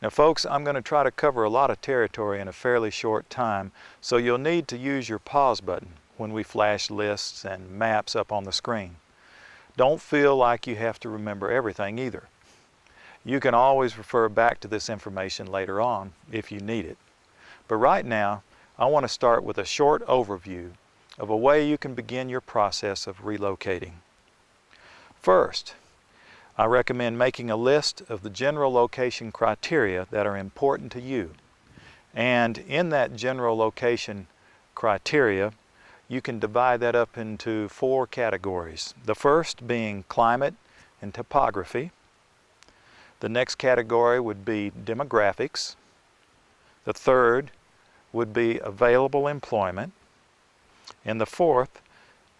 Now folks, I'm going to try to cover a lot of territory in a fairly short time, so you'll need to use your pause button when we flash lists and maps up on the screen. Don't feel like you have to remember everything either. You can always refer back to this information later on if you need it. But right now, I want to start with a short overview of a way you can begin your process of relocating. First, I recommend making a list of the general location criteria that are important to you. And in that general location criteria, you can divide that up into 4 categories. The first being climate and topography. The next category would be demographics. The third would be available employment. And the fourth,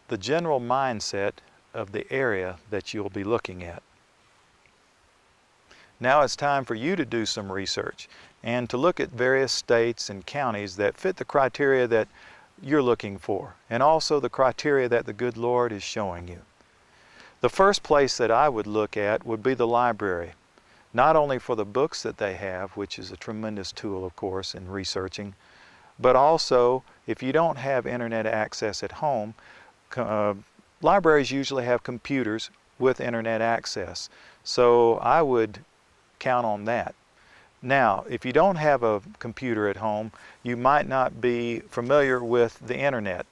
the general mindset of the area that you'll be looking at. Now it's time for you to do some research and to look at various states and counties that fit the criteria that you're looking for, and also the criteria that the good Lord is showing you. The first place that I would look at would be the library, not only for the books that they have, which is a tremendous tool, of course, in researching, but also if you don't have internet access at home, libraries usually have computers with internet access. So I would count on that. Now, if you don't have a computer at home, you might not be familiar with the internet.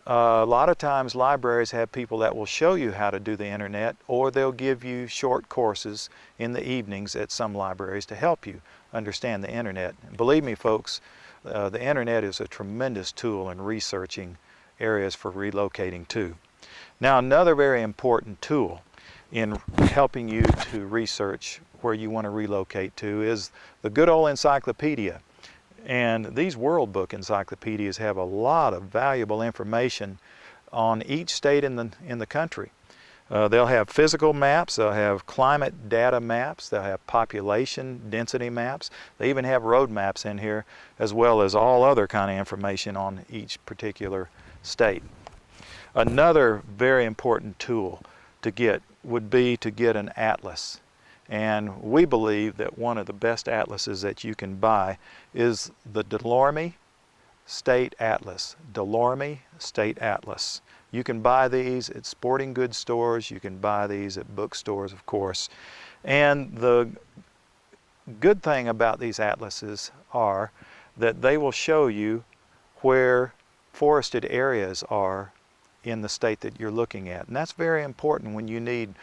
A lot of times libraries have people that will show you how to do the internet, or they'll give you short courses in the evenings at some libraries to help you understand the internet. And believe me folks, the internet is a tremendous tool in researching areas for relocating to. Now, another very important tool in helping you to research where you want to relocate to is the good old encyclopedia. And these World Book encyclopedias have a lot of valuable information on each state in the country. They'll have physical maps, they'll have climate data maps, they'll have population density maps, they even have road maps in here, as well as all other kind of information on each particular state. Another very important tool to get would be to get an atlas. And we believe that one of the best atlases that you can buy is the Delorme State Atlas. Delorme State Atlas. You can buy these at sporting goods stores, you can buy these at bookstores, of course. And the good thing about these atlases are that they will show you where forested areas are in the state that you're looking at. And that's very important when you need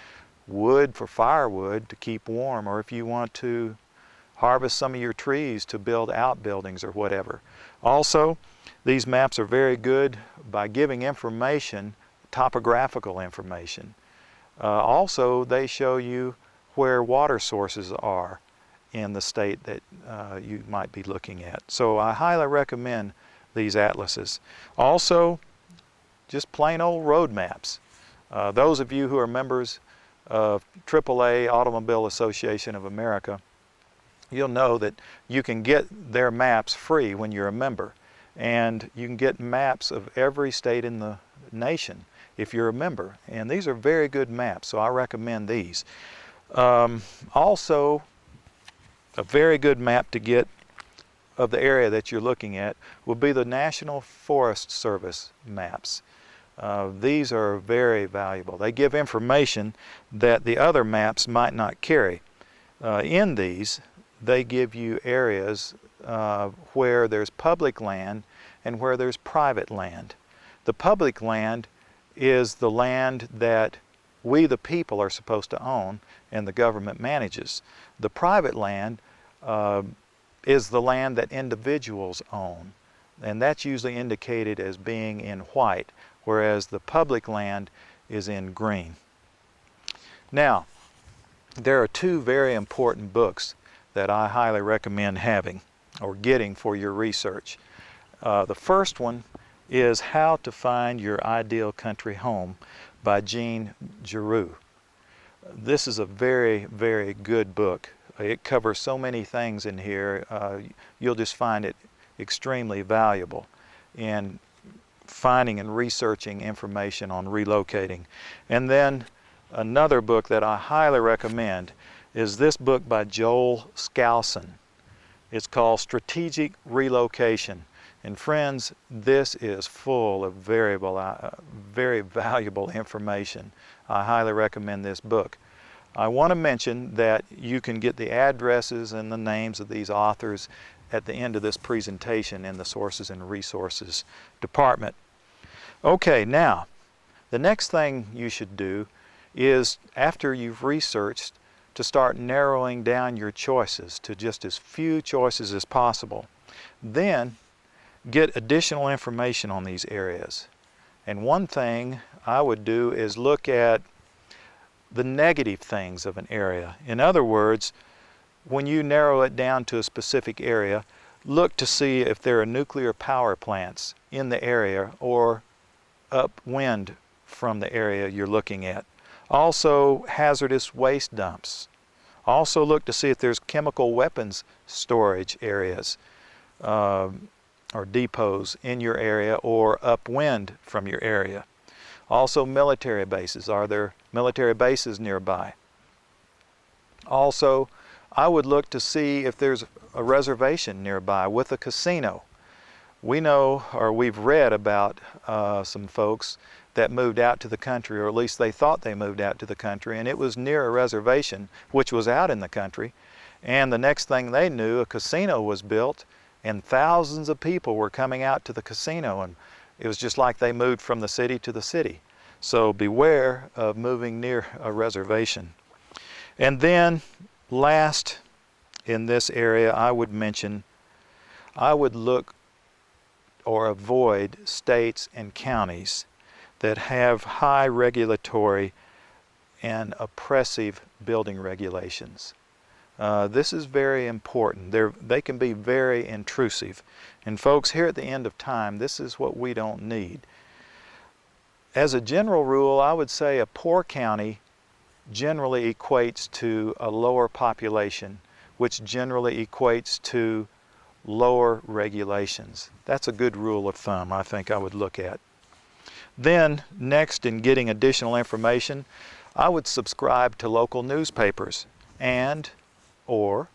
wood for firewood to keep warm, or if you want to harvest some of your trees to build outbuildings or whatever. Also, these maps are very good by giving information, topographical information. Also, they show you where water sources are in the state that you might be looking at. So I highly recommend these atlases. Also, just plain old road maps. Those of you who are members of AAA Automobile Association of America, you'll know that you can get their maps free when you're a member. And you can get maps of every state in the nation if you're a member. And these are very good maps, so I recommend these. Also, a very good map to get of the area that you're looking at will be the National Forest Service maps. These are very valuable. They give information that the other maps might not carry. In these, they give you areas where there's public land and where there's private land. The public land is the land that we the people are supposed to own and the government manages. The private land is the land that individuals own, and that's usually indicated as being in white, whereas the public land is in green. Now, there are 2 very important books that I highly recommend having or getting for your research. The first one is How to Find Your Ideal Country Home by Jean Giroux. This is a very, very good book. It covers so many things in here. You'll just find it extremely valuable in finding and researching information on relocating. And then another book that I highly recommend is this book by Joel Skousen. It's called Strategic Relocation. And friends, this is full of very valuable information. I highly recommend this book. I want to mention that you can get the addresses and the names of these authors at the end of this presentation in the Sources and Resources department. Okay, now, the next thing you should do is, after you've researched, to start narrowing down your choices to just as few choices as possible. Then, get additional information on these areas. And one thing I would do is look at the negative things of an area. In other words, when you narrow it down to a specific area, look to see if there are nuclear power plants in the area or upwind from the area you're looking at. Also, hazardous waste dumps. Also look to see if there's chemical weapons storage areas or depots in your area or upwind from your area. Also, military bases. Are there military bases nearby? Also, I would look to see if there's a reservation nearby with a casino. We know, or we've read about some folks that moved out to the country, or at least they thought they moved out to the country, and it was near a reservation which was out in the country, and the next thing they knew, a casino was built and thousands of people were coming out to the casino, and it was just like they moved from the city to the city. So beware of moving near a reservation. And then last in this area, I would mention, I would look or avoid states and counties that have high regulatory and oppressive building regulations. This is very important. They can be very intrusive. And folks, here at the end of time, this is what we don't need. As a general rule, I would say a poor county generally equates to a lower population, which generally equates to lower regulations. That's a good rule of thumb I think I would look at. Then, next, in getting additional information, I would subscribe to local newspapers and or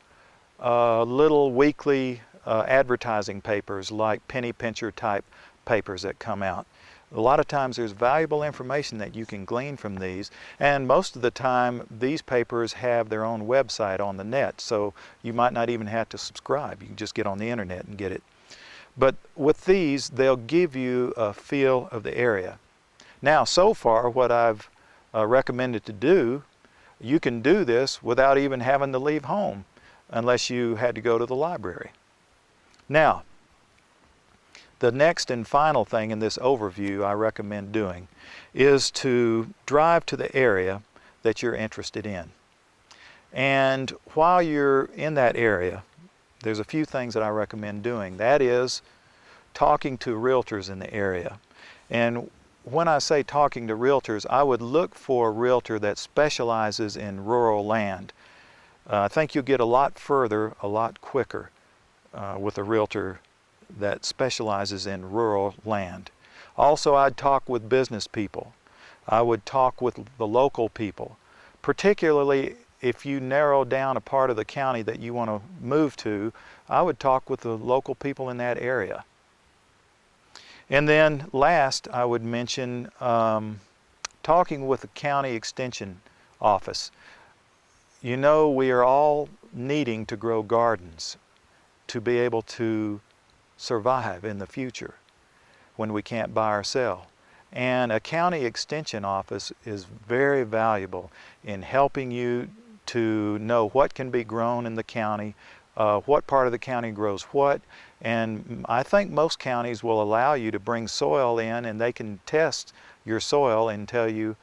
little weekly advertising papers like penny pincher type papers that come out. A lot of times there's valuable information that you can glean from these, and most of the time these papers have their own website on the net, so you might not even have to subscribe. You can just get on the internet and get it. But with these, they'll give you a feel of the area. Now, so far what I've recommended to do, you can do this without even having to leave home unless you had to go to the library. Now, the next and final thing in this overview I recommend doing is to drive to the area that you're interested in. And while you're in that area, there's a few things that I recommend doing. That is talking to realtors in the area. And when I say talking to realtors, I would look for a realtor that specializes in rural land. I think you'll get a lot further, a lot quicker with a realtor that specializes in rural land. Also, I'd talk with business people. I would talk with the local people, particularly if you narrow down a part of the county that you want to move to. I would talk with the local people in that area. And then last, I would mention talking with the county extension office. You know, we are all needing to grow gardens to be able to survive in the future when we can't buy or sell. And a county extension office is very valuable in helping you to know what can be grown in the county, what part of the county grows what, and I think most counties will allow you to bring soil in, and they can test your soil and tell you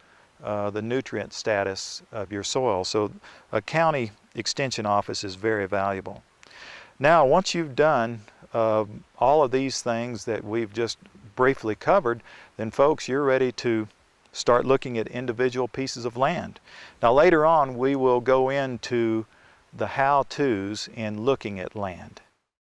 the nutrient status of your soil. So a county extension office is very valuable. Now, once you've done all of these things that we've just briefly covered, then folks, you're ready to start looking at individual pieces of land. Now later on we will go into the how-tos in looking at land.